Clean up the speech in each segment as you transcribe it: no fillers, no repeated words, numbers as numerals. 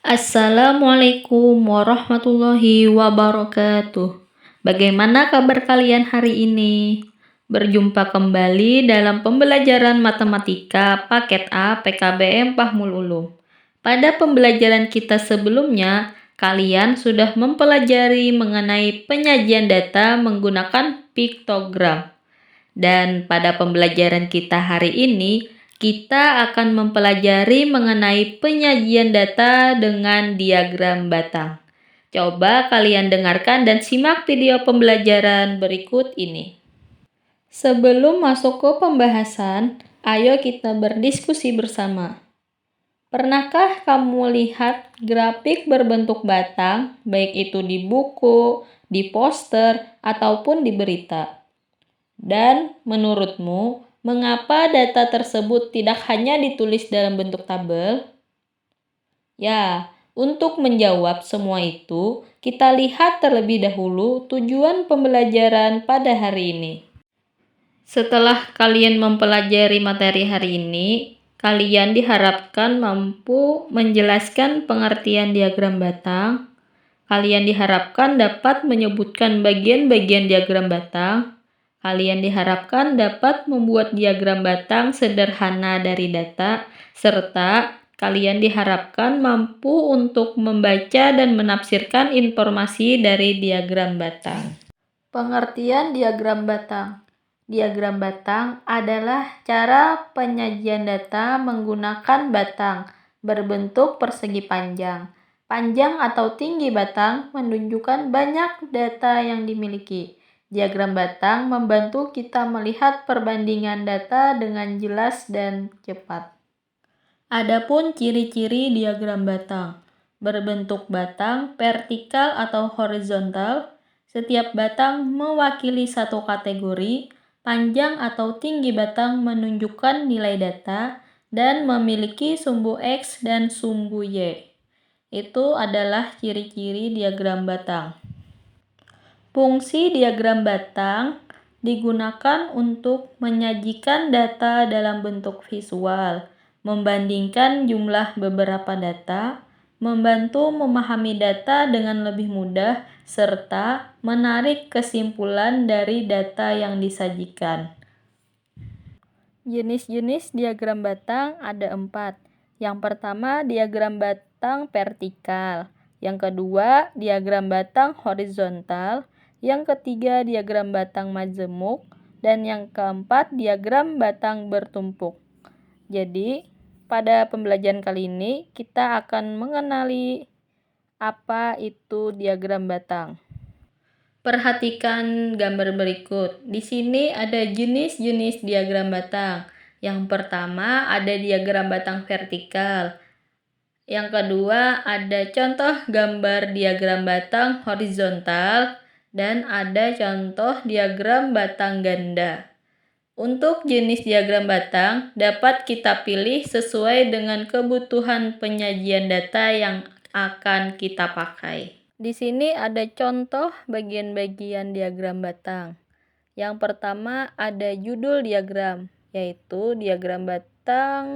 Assalamualaikum warahmatullahi wabarakatuh. Bagaimana kabar kalian hari ini? Berjumpa kembali dalam pembelajaran matematika paket A PKBM Fahmul Ulum. Pada pembelajaran kita sebelumnya, kalian sudah mempelajari mengenai penyajian data menggunakan piktogram. Dan pada pembelajaran kita hari ini, kita akan mempelajari mengenai penyajian data dengan diagram batang. Coba kalian dengarkan dan simak video pembelajaran berikut ini. Sebelum masuk ke pembahasan, ayo kita berdiskusi bersama. Pernahkah kamu lihat grafik berbentuk batang, baik itu di buku, di poster, ataupun di berita? Dan menurutmu, mengapa data tersebut tidak hanya ditulis dalam bentuk tabel? Ya, untuk menjawab semua itu, kita lihat terlebih dahulu tujuan pembelajaran pada hari ini. Setelah kalian mempelajari materi hari ini, kalian diharapkan mampu menjelaskan pengertian diagram batang. Kalian diharapkan dapat menyebutkan bagian-bagian diagram batang. Kalian diharapkan dapat membuat diagram batang sederhana dari data, serta kalian diharapkan mampu untuk membaca dan menafsirkan informasi dari diagram batang. Pengertian diagram batang. Diagram batang adalah cara penyajian data menggunakan batang berbentuk persegi panjang. Panjang atau tinggi batang menunjukkan banyak data yang dimiliki. Diagram batang membantu kita melihat perbandingan data dengan jelas dan cepat. Adapun ciri-ciri diagram batang. Berbentuk batang vertikal atau horizontal. Setiap batang mewakili satu kategori. Panjang atau tinggi batang menunjukkan nilai data dan memiliki sumbu X dan sumbu Y. Itu adalah ciri-ciri diagram batang. Fungsi diagram batang digunakan untuk menyajikan data dalam bentuk visual, membandingkan jumlah beberapa data, membantu memahami data dengan lebih mudah, serta menarik kesimpulan dari data yang disajikan. Jenis-jenis diagram batang ada 4. Yang pertama, diagram batang vertikal. Yang kedua, diagram batang horizontal. Yang ketiga, diagram batang majemuk. Dan yang keempat, diagram batang bertumpuk. Jadi, pada pembelajaran kali ini, kita akan mengenali apa itu diagram batang. Perhatikan gambar berikut. Di sini ada jenis-jenis diagram batang. Yang pertama ada diagram batang vertikal. Yang kedua ada contoh gambar diagram batang horizontal dan ada contoh diagram batang ganda. Untuk jenis diagram batang dapat kita pilih sesuai dengan kebutuhan penyajian data yang akan kita pakai. Di sini ada contoh bagian-bagian diagram batang. Yang pertama ada judul diagram, yaitu diagram batang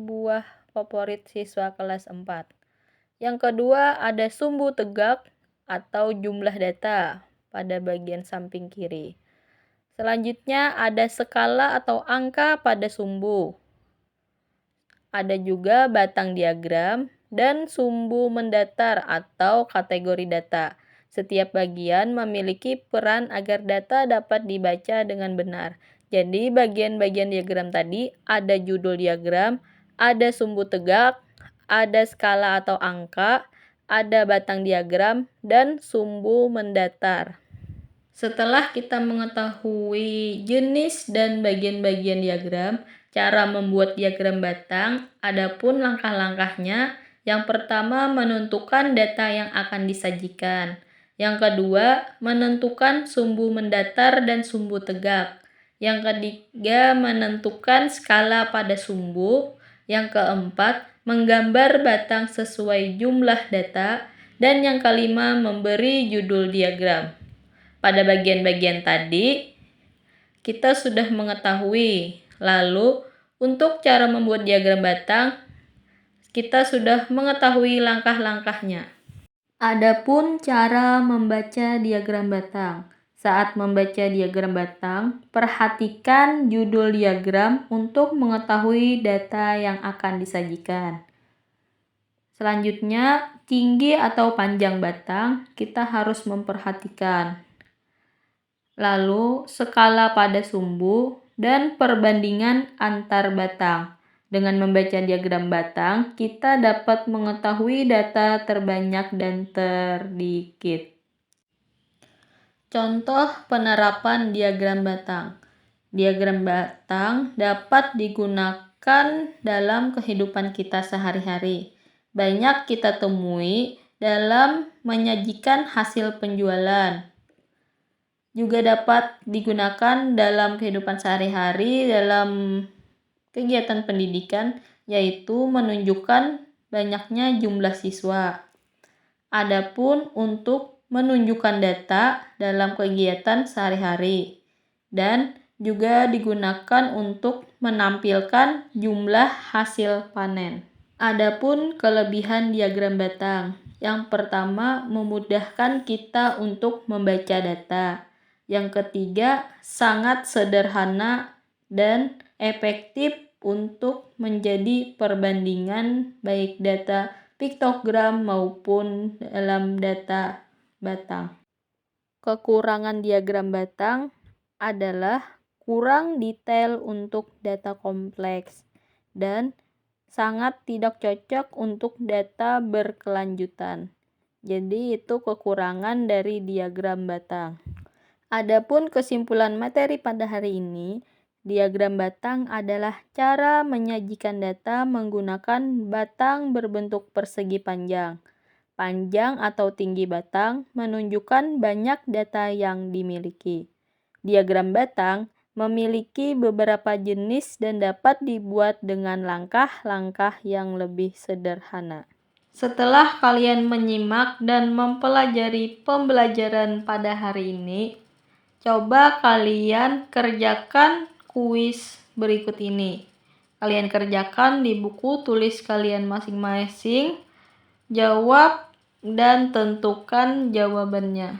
buah favorit siswa kelas 4. Yang kedua ada sumbu tegak atau jumlah data pada bagian samping kiri. Selanjutnya ada skala atau angka pada sumbu. Ada juga batang diagram dan sumbu mendatar atau kategori data. Setiap bagian memiliki peran agar data dapat dibaca dengan benar. Jadi bagian-bagian diagram tadi ada judul diagram, ada sumbu tegak, ada skala atau angka, ada batang diagram, dan sumbu mendatar. Setelah kita mengetahui jenis dan bagian-bagian diagram, cara membuat diagram batang, adapun langkah-langkahnya. Yang pertama, menentukan data yang akan disajikan. Yang kedua, menentukan sumbu mendatar dan sumbu tegak. Yang ketiga, menentukan skala pada sumbu. Yang keempat, menggambar batang sesuai jumlah data. Dan yang kelima, memberi judul diagram. Pada bagian-bagian tadi, kita sudah mengetahui. Lalu, untuk cara membuat diagram batang, kita sudah mengetahui langkah-langkahnya. Adapun cara membaca diagram batang. Saat membaca diagram batang, perhatikan judul diagram untuk mengetahui data yang akan disajikan. Selanjutnya, tinggi atau panjang batang kita harus memperhatikan. Lalu, skala pada sumbu dan perbandingan antar batang. Dengan membaca diagram batang, kita dapat mengetahui data terbanyak dan terdikit. Contoh penerapan diagram batang. Diagram batang dapat digunakan dalam kehidupan kita sehari-hari. Banyak kita temui dalam menyajikan hasil penjualan. Juga dapat digunakan dalam kehidupan sehari-hari dalam kegiatan pendidikan, yaitu menunjukkan banyaknya jumlah siswa. Adapun untuk menunjukkan data dalam kegiatan sehari-hari dan juga digunakan untuk menampilkan jumlah hasil panen. Adapun kelebihan diagram batang. Yang pertama, memudahkan kita untuk membaca data. Yang ketiga, sangat sederhana dan efektif untuk menjadi perbandingan baik data piktogram maupun dalam data batang. Kekurangan diagram batang adalah kurang detail untuk data kompleks dan sangat tidak cocok untuk data berkelanjutan. Jadi itu kekurangan dari diagram batang. Adapun kesimpulan materi pada hari ini, diagram batang adalah cara menyajikan data menggunakan batang berbentuk persegi panjang. Panjang atau tinggi batang menunjukkan banyak data yang dimiliki. Diagram batang memiliki beberapa jenis dan dapat dibuat dengan langkah-langkah yang lebih sederhana. Setelah kalian menyimak dan mempelajari pembelajaran pada hari ini, coba kalian kerjakan kuis berikut ini. Kalian kerjakan di buku tulis kalian masing-masing, jawab dan tentukan jawabannya.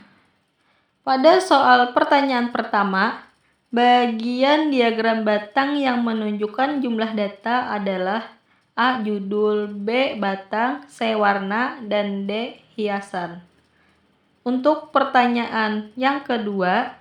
Pada soal pertanyaan pertama, bagian diagram batang yang menunjukkan jumlah data adalah A. Judul, B. Batang, C. Warna, dan D. Hiasan. Untuk pertanyaan yang kedua,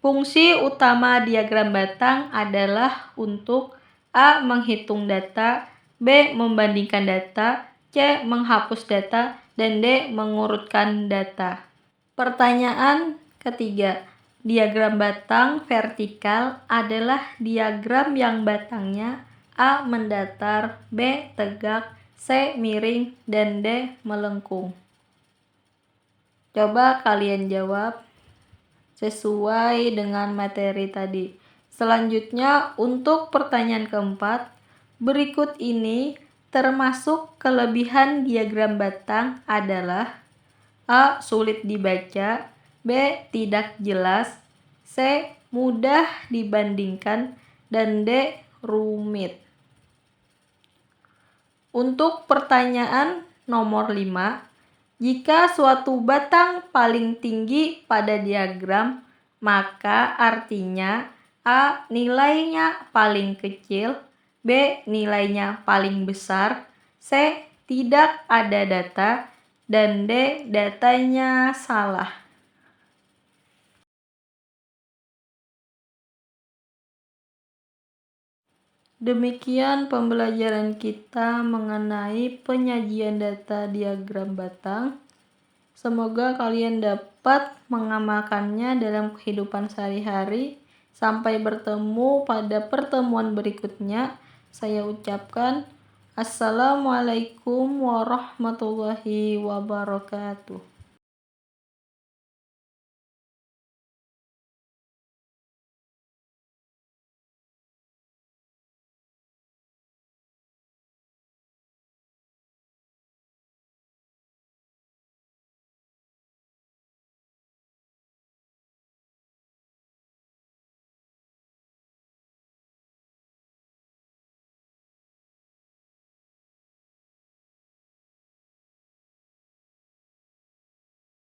fungsi utama diagram batang adalah untuk A. Menghitung data, B. Membandingkan data, C. Menghapus data, dan D. Mengurutkan data. Pertanyaan ketiga, diagram batang vertikal adalah diagram yang batangnya A. Mendatar, B. Tegak, C. Miring, dan D. Melengkung. Coba kalian jawab sesuai dengan materi tadi. Selanjutnya, untuk pertanyaan keempat, berikut ini termasuk kelebihan diagram batang adalah A. Sulit dibaca, B. Tidak jelas, C. Mudah dibandingkan, dan D. Rumit. Untuk pertanyaan nomor 5, jika suatu batang paling tinggi pada diagram, maka artinya A. Nilainya paling kecil, B. Nilainya paling besar, C. Tidak ada data, dan D. Datanya salah. Demikian pembelajaran kita mengenai penyajian data diagram batang. Semoga kalian dapat mengamalkannya dalam kehidupan sehari-hari. Sampai bertemu pada pertemuan berikutnya. Saya ucapkan Assalamualaikum warahmatullahi wabarakatuh.